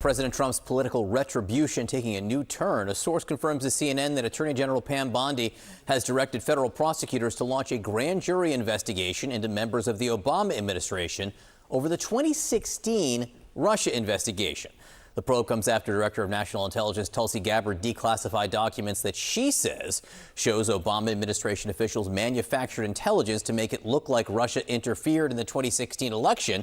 President Trump's political retribution taking a new turn. A source confirms to CNN that Attorney General Pam Bondi has directed federal prosecutors to launch a grand jury investigation into members of the Obama administration over the 2016 Russia investigation. The probe comes after Director of National Intelligence Tulsi Gabbard declassified documents that she says shows Obama administration officials manufactured intelligence to make it look like Russia interfered in the 2016 election.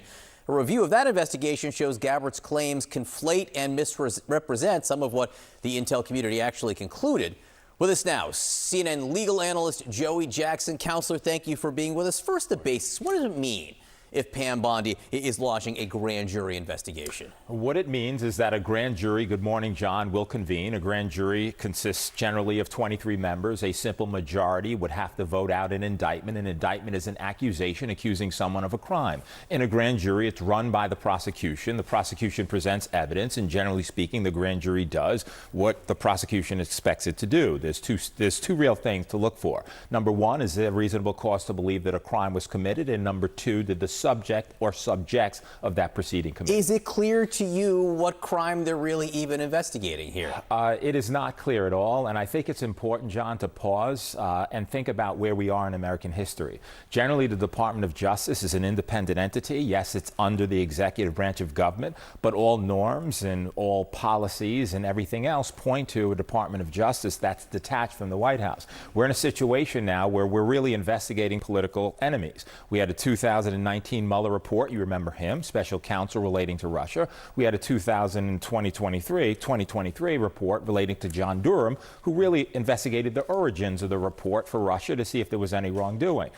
A review of that investigation shows Gabbard's claims conflate and misrepresent some of what the intel community actually concluded. With us now, CNN legal analyst Joey Jackson. Counselor, thank you for being with us. First, the basics. What does it mean if Pam Bondi is launching a grand jury investigation? What it means is that a grand jury, good morning, John, will convene. A grand jury consists generally of 23 members. A simple majority would have to vote out an indictment. An indictment is an accusation accusing someone of a crime. In a grand jury, it's run by the prosecution. The prosecution presents evidence, and generally speaking, the grand jury does what the prosecution expects it to do. There's two real things to look for. Number one, is there reasonable cause to believe that a crime was committed? And number two, did the subject or subjects of that proceeding committed? Is it clear to you what crime they're really even investigating here? It is not clear at all, and I think it's important, John, to pause and think about where we are in American history. Generally, the Department of Justice is an independent entity. Yes, it's under the executive branch of government, but all norms and all policies and everything else point to a Department of Justice that's detached from the White House. We're in a situation now where we're really investigating political enemies. We had a 2019 Mueller report, you remember him, special counsel relating to Russia. We had a 2023 report relating to John Durham, who really investigated the origins of the report for Russia to see if there was any wrongdoing.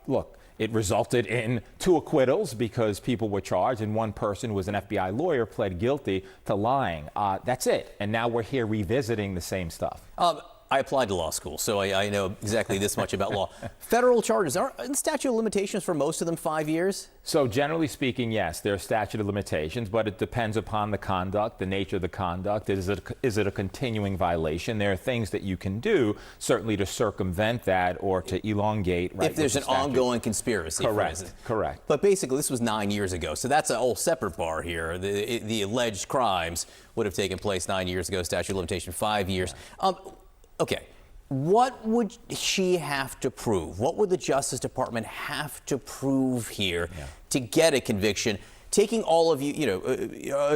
Look, it resulted in 2 acquittals because people were charged, and one person who was an FBI lawyer pled guilty to lying. That's it. And now we're here revisiting the same stuff. I applied to law school, so I know exactly this much about law. Federal charges, aren't the statute of limitations for most of them 5 years? So generally speaking, yes, there are statute of limitations, but it depends upon the conduct, the nature of the conduct. Is it a continuing violation? There are things that you can do, certainly to circumvent that or to elongate. Right, if there's an ongoing conspiracy, correct, for instance. Correct. But basically, this was 9 years ago, so that's a whole separate bar here. The alleged crimes would have taken place 9 years ago, statute of limitation 5 years. Yeah. Okay, what would she have to prove? What would the Justice Department have to prove here to get a conviction, taking all of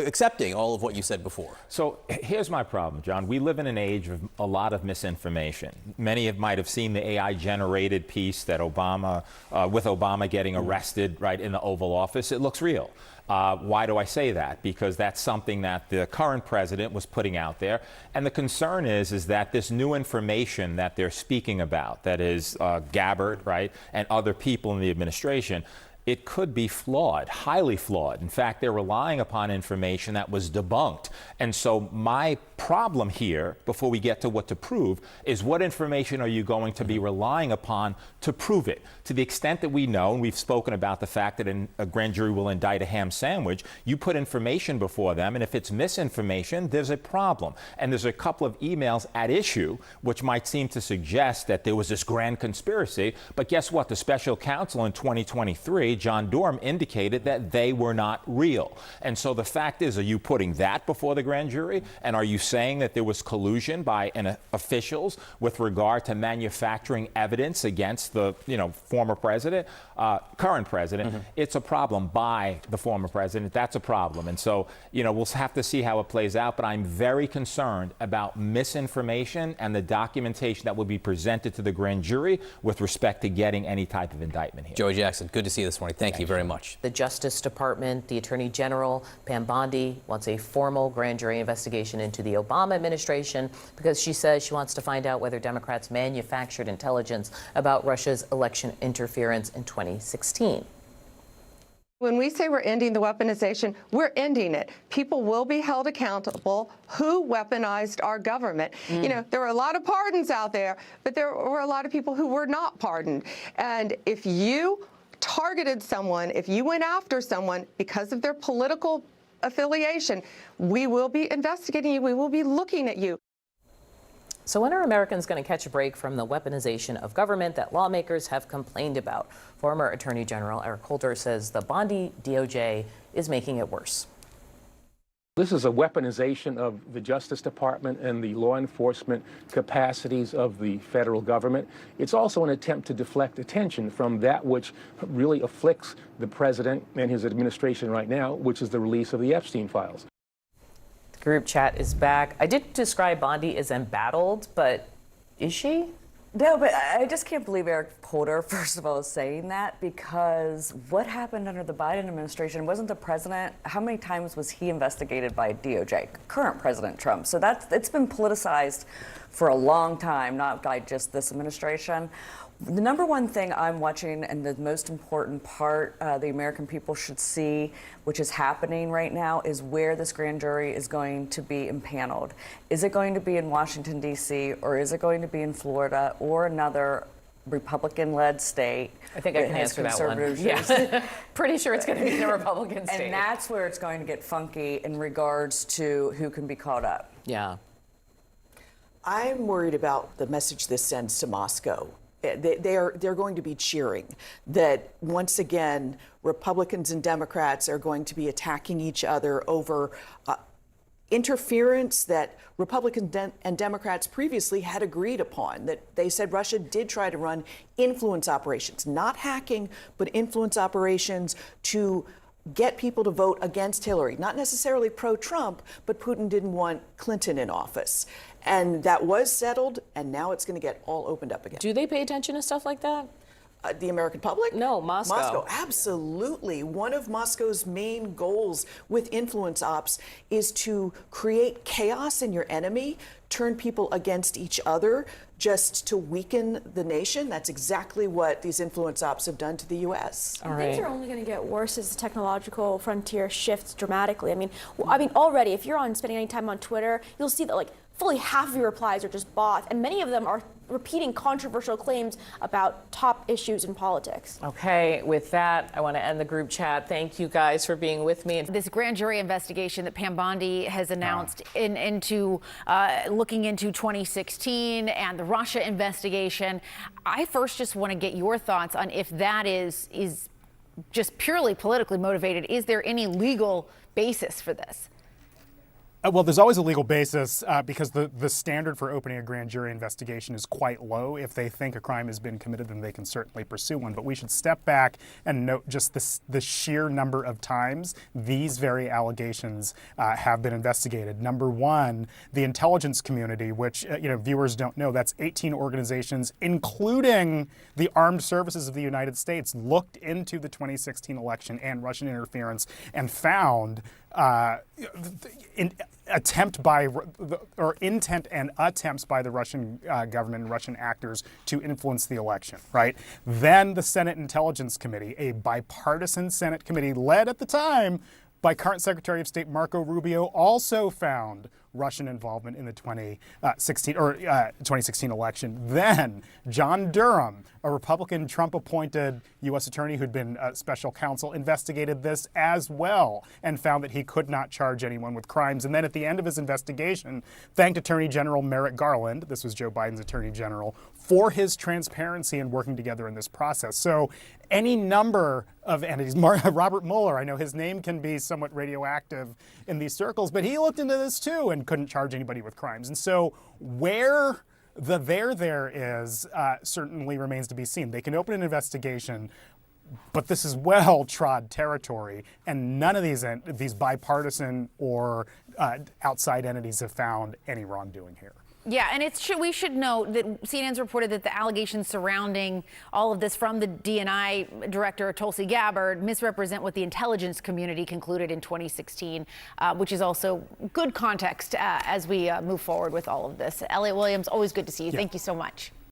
accepting all of what you said before? So here's my problem, John. We live in an age of a lot of misinformation. Many might have seen the AI-generated piece that with Obama getting arrested right in the Oval Office. It looks real. Why do I say that? Because that's something that the current president was putting out there. And the concern is that this new information that they're speaking about, that is Gabbard, right, and other people in the administration, it could be flawed, highly flawed. In fact, they're relying upon information that was debunked. And so my problem here, before we get to what to prove, is what information are you going to be relying upon to prove it? To the extent that we know, and we've spoken about the fact that a grand jury will indict a ham sandwich, you put information before them, and if it's misinformation, there's a problem. And there's a couple of emails at issue, which might seem to suggest that there was this grand conspiracy. But guess what? The special counsel in 2023, John Durham, indicated that they were not real. And so the fact is, are you putting that before the grand jury? And are you saying that there was collusion by officials with regard to manufacturing evidence against the former president, current president? It's a problem by the former president. That's a problem. And so, we'll have to see how it plays out. But I'm very concerned about misinformation and the documentation that will be presented to the grand jury with respect to getting any type of indictment here. Joey Jackson, good to see you this morning. Thank you very much. The Justice Department, the Attorney General, Pam Bondi, wants a formal grand jury investigation into the Obama administration because she says she wants to find out whether Democrats manufactured intelligence about Russia's election interference in 2016. When we say we're ending the weaponization, we're ending it. People will be held accountable who weaponized our government. There were a lot of pardons out there, but there were a lot of people who were not pardoned. And if you targeted someone, if you went after someone because of their political affiliation, we will be investigating you. We will be looking at you. So when are Americans going to catch a break from the weaponization of government that lawmakers have complained about? Former Attorney General Eric Holder says the Bondi DOJ is making it worse. This is a weaponization of the Justice Department and the law enforcement capacities of the federal government. It's also an attempt to deflect attention from that which really afflicts the president and his administration right now, which is the release of the Epstein files. The group chat is back. I did describe Bondi as embattled, but is she? No, but I just can't believe Eric Holder, first of all, is saying that, because what happened under the Biden administration? Wasn't the president, how many times was he investigated by DOJ? Current President Trump. So it's been politicized for a long time, not by just this administration. The number one thing I'm watching, and the most important part the American people should see, which is happening right now, is where this grand jury is going to be impaneled. Is it going to be in Washington, D.C., or is it going to be in Florida or another Republican-led state? I think I can answer that one. Yeah. Pretty sure it's going to be in a Republican state. And that's where it's going to get funky in regards to who can be caught up. Yeah. I'm worried about the message this sends to Moscow. They're going to be cheering that once again Republicans and Democrats are going to be attacking each other over interference that Republicans and Democrats previously had agreed upon. That they said Russia did try to run influence operations, not hacking, but influence operations to get people to vote against Hillary, not necessarily pro-Trump, but Putin didn't want Clinton in office. And that was settled, and now it's going to get all opened up again. Do they pay attention to stuff like that? The American public? No, Moscow. Moscow, absolutely. One of Moscow's main goals with influence ops is to create chaos in your enemy, turn people against each other, just to weaken the nation. That's exactly what these influence ops have done to the U.S. All right. Things are only going to get worse as the technological frontier shifts dramatically. I mean, already, if you're spending any time on Twitter, you'll see that fully half of your replies are just bots, and many of them are repeating controversial claims about top issues in politics. Okay, with that, I want to end the group chat. Thank you guys for being with me. This grand jury investigation that Pam Bondi has announced into looking into 2016 and the Russia investigation. I first just want to get your thoughts on if that is just purely politically motivated. Is there any legal basis for this? Well, there's always a legal basis because the standard for opening a grand jury investigation is quite low. If they think a crime has been committed, then they can certainly pursue one. But we should step back and note just the sheer number of times these very allegations have been investigated. Number one, the intelligence community, which viewers don't know, that's 18 organizations, including the armed services of the United States, looked into the 2016 election and Russian interference and found intent and attempts by the Russian government and Russian actors to influence the election, right? Then the Senate Intelligence Committee, a bipartisan Senate committee led at the time by current Secretary of State Marco Rubio, also found Russian involvement in the 2016 election. Then John Durham, a Republican Trump-appointed U.S. attorney who'd been special counsel, investigated this as well and found that he could not charge anyone with crimes. And then at the end of his investigation, thanked Attorney General Merrick Garland, this was Joe Biden's Attorney General, for his transparency in working together in this process. So any number of entities, Robert Mueller, I know his name can be somewhat radioactive in these circles, but he looked into this too and couldn't charge anybody with crimes. And so where the there is certainly remains to be seen. They can open an investigation, but this is well-trod territory, and none of these bipartisan or outside entities have found any wrongdoing here. Yeah, and we should note that CNN's reported that the allegations surrounding all of this from the DNI director, Tulsi Gabbard, misrepresent what the intelligence community concluded in 2016, which is also good context as we move forward with all of this. Elliot Williams, always good to see you. Yeah. Thank you so much.